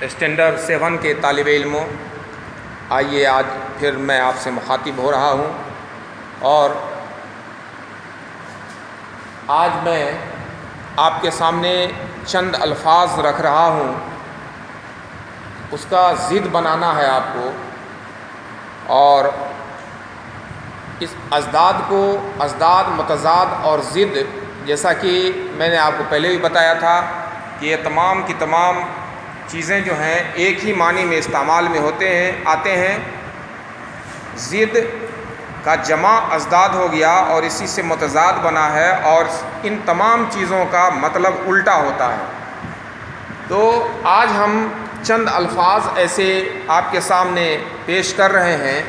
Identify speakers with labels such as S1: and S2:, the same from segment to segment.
S1: Standard 7 کے طالب علموں، آئیے آج پھر میں آپ سے مخاطب ہو رہا ہوں، اور آج میں آپ کے سامنے چند الفاظ رکھ رہا ہوں، اس کا ضد بنانا ہے آپ کو، اور اس ازداد متضاد اور ضد، جیسا کہ میں نے آپ کو پہلے بھی بتایا تھا کہ یہ تمام کی تمام چیزیں جو ہیں ایک ہی معنی میں استعمال میں آتے ہیں۔ ضد کا جمع ازداد ہو گیا اور اسی سے متضاد بنا ہے، اور ان تمام چیزوں کا مطلب الٹا ہوتا ہے۔ تو آج ہم چند الفاظ ایسے آپ کے سامنے پیش کر رہے ہیں،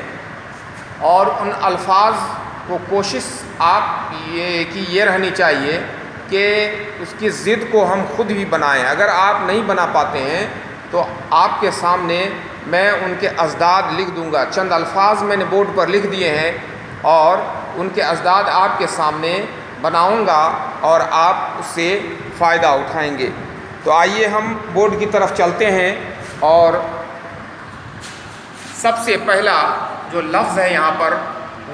S1: اور ان الفاظ کو کوشش آپ کی یہ رہنی چاہیے کہ اس کی ضد کو ہم خود بھی بنائیں۔ اگر آپ نہیں بنا پاتے ہیں تو آپ کے سامنے میں ان کے ازداد لکھ دوں گا، چند الفاظ میں نے بورڈ پر لکھ دیے ہیں، اور ان کے ازداد آپ کے سامنے بناؤں گا اور آپ اس سے فائدہ اٹھائیں گے۔ تو آئیے ہم بورڈ کی طرف چلتے ہیں، اور سب سے پہلا جو لفظ ہے یہاں پر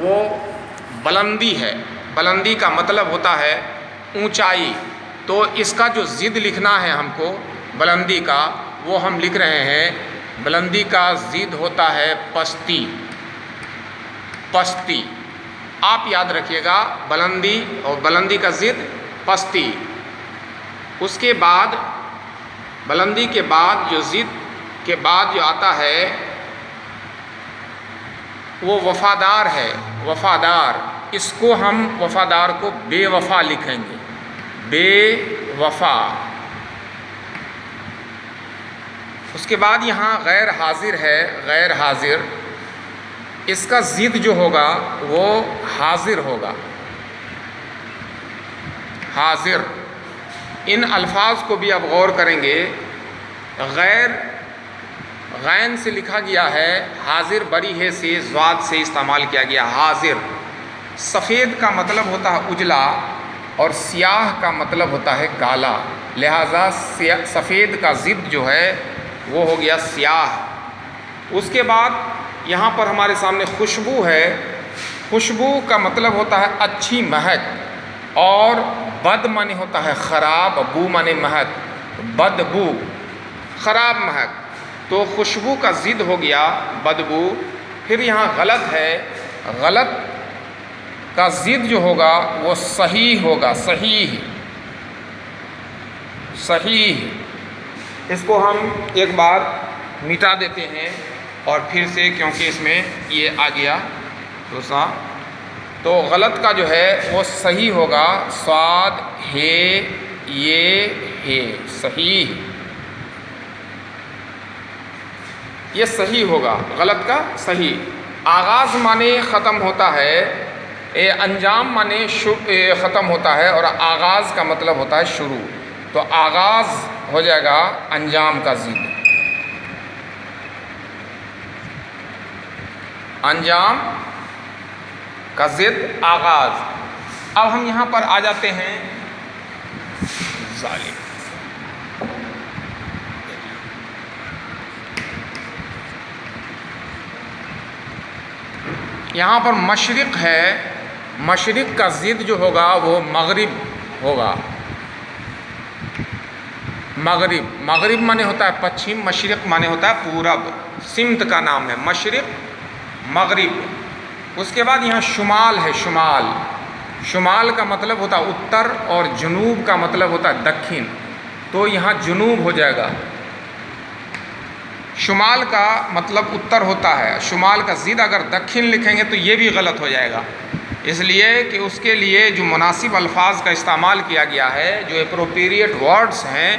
S1: وہ بلندی ہے۔ بلندی کا مطلب ہوتا ہے اونچائی، تو اس کا جو ضد لکھنا ہے ہم کو بلندی کا، وہ ہم لکھ رہے ہیں۔ بلندی کا ضد ہوتا ہے پستی۔ پستی آپ یاد رکھیے گا، بلندی اور بلندی کا ضد پستی۔ اس کے بعد بلندی کے بعد جو ضد کے بعد جو آتا ہے وہ وفادار ہے۔ وفادار، اس کو ہم وفادار کو بے وفا لکھیں گے، بے وفا۔ اس کے بعد یہاں غیر حاضر ہے، غیر حاضر، اس کا ضد جو ہوگا وہ حاضر ہوگا، حاضر۔ ان الفاظ کو بھی آپ غور کریں گے، غین سے لکھا گیا ہے، حاضر بری ہے سے ضاد سے استعمال کیا گیا، حاضر۔ سفید کا مطلب ہوتا ہے اجلا، اور سیاہ کا مطلب ہوتا ہے کالا، لہذا سفید کا ضد جو ہے وہ ہو گیا سیاہ۔ اس کے بعد یہاں پر ہمارے سامنے خوشبو ہے۔ خوشبو کا مطلب ہوتا ہے اچھی مہک، اور بد معنی ہوتا ہے خراب، بو معنی مہک، بدبو، خراب مہک۔ تو خوشبو کا ضد ہو گیا بدبو۔ پھر یہاں غلط ہے، غلط کا ضد جو ہوگا وہ صحیح ہوگا، صحیح، صحیح۔ اس کو ہم ایک بار مٹا دیتے ہیں، اور پھر سے کیونکہ اس میں یہ آ گیا دوسرا، تو غلط کا جو ہے وہ صحیح ہوگا، صاد ہے یہ ہے، صحیح، یہ صحیح ہوگا، غلط کا صحیح۔ آغاز معنی ختم ہوتا ہے، انجام معنی ختم ہوتا ہے، اور آغاز کا مطلب ہوتا ہے شروع، تو آغاز ہو جائے گا انجام کا ضد، انجام کا ضد آغاز۔ اب ہم یہاں پر آ جاتے ہیں ظالم۔ یہاں پر مشرق ہے، مشرق کا ضد جو ہوگا وہ مغرب ہوگا، مغرب۔ مغرب معنی ہوتا ہے پچھم، مشرق معنی ہوتا ہے پورب، سمت کا نام ہے مشرق، مغرب۔ اس کے بعد یہاں شمال ہے، شمال۔ شمال کا مطلب ہوتا ہے اتر، اور جنوب کا مطلب ہوتا ہے دکھن، تو یہاں جنوب ہو جائے گا۔ شمال کا مطلب اتر ہوتا ہے، شمال کا ضد اگر دکھن لکھیں گے تو یہ بھی غلط ہو جائے گا، اس لیے کہ اس کے لیے جو مناسب الفاظ کا استعمال کیا گیا ہے، جو اپروپریٹ ورڈز ہیں،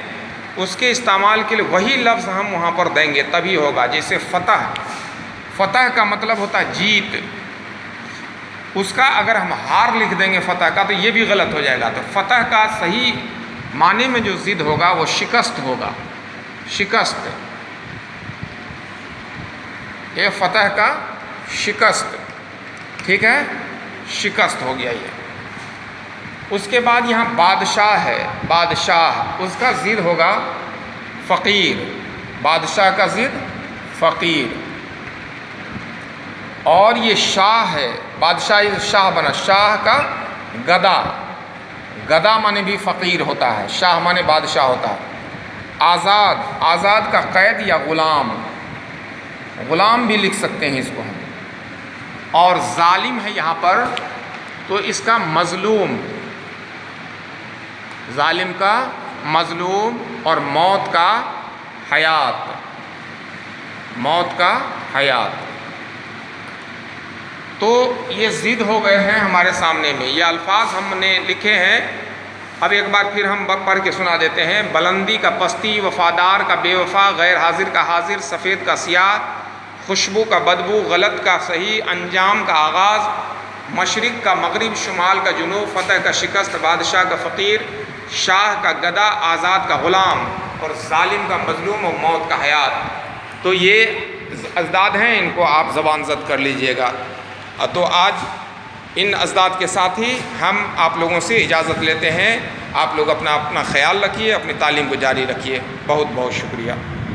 S1: اس کے استعمال کے لیے وہی لفظ ہم وہاں پر دیں گے تبھی ہوگا۔ جیسے فتح، فتح کا مطلب ہوتا ہے جیت، اس کا اگر ہم ہار لکھ دیں گے فتح کا تو یہ بھی غلط ہو جائے گا۔ تو فتح کا صحیح معنی میں جو ضد ہوگا وہ شکست ہوگا، شکست، یہ فتح کا شکست، ٹھیک ہے، شکست ہو گیا یہ۔ اس کے بعد یہاں بادشاہ ہے، بادشاہ، اس کا ضد ہوگا فقیر، بادشاہ کا ضد فقیر، اور یہ شاہ ہے، بادشاہ شاہ بنا، شاہ کا گدا، گدا مانے بھی فقیر ہوتا ہے، شاہ مانے بادشاہ ہوتا ہے۔ آزاد، آزاد کا قید یا غلام، غلام بھی لکھ سکتے ہیں اس کو ہم۔ اور ظالم ہے یہاں پر تو اس کا مظلوم، ظالم کا مظلوم، اور موت کا حیات، موت کا حیات۔ تو یہ ضد ہو گئے ہیں ہمارے سامنے میں، یہ الفاظ ہم نے لکھے ہیں۔ اب ایک بار پھر ہم پڑھ کے سنا دیتے ہیں۔ بلندی کا پستی، وفادار کا بے وفا، غیر حاضر کا حاضر، سفید کا سیاہ، خوشبو کا بدبو، غلط کا صحیح، انجام کا آغاز، مشرق کا مغرب، شمال کا جنوب، فتح کا شکست، بادشاہ کا فقیر، شاہ کا گدا، آزاد کا غلام، اور ظالم کا مظلوم، اور موت کا حیات۔ تو یہ اضداد ہیں، ان کو آپ زبان زد کر لیجئے گا۔ تو آج ان اضداد کے ساتھ ہی ہم آپ لوگوں سے اجازت لیتے ہیں۔ آپ لوگ اپنا خیال رکھیے، اپنی تعلیم کو جاری رکھیے۔ بہت بہت شکریہ۔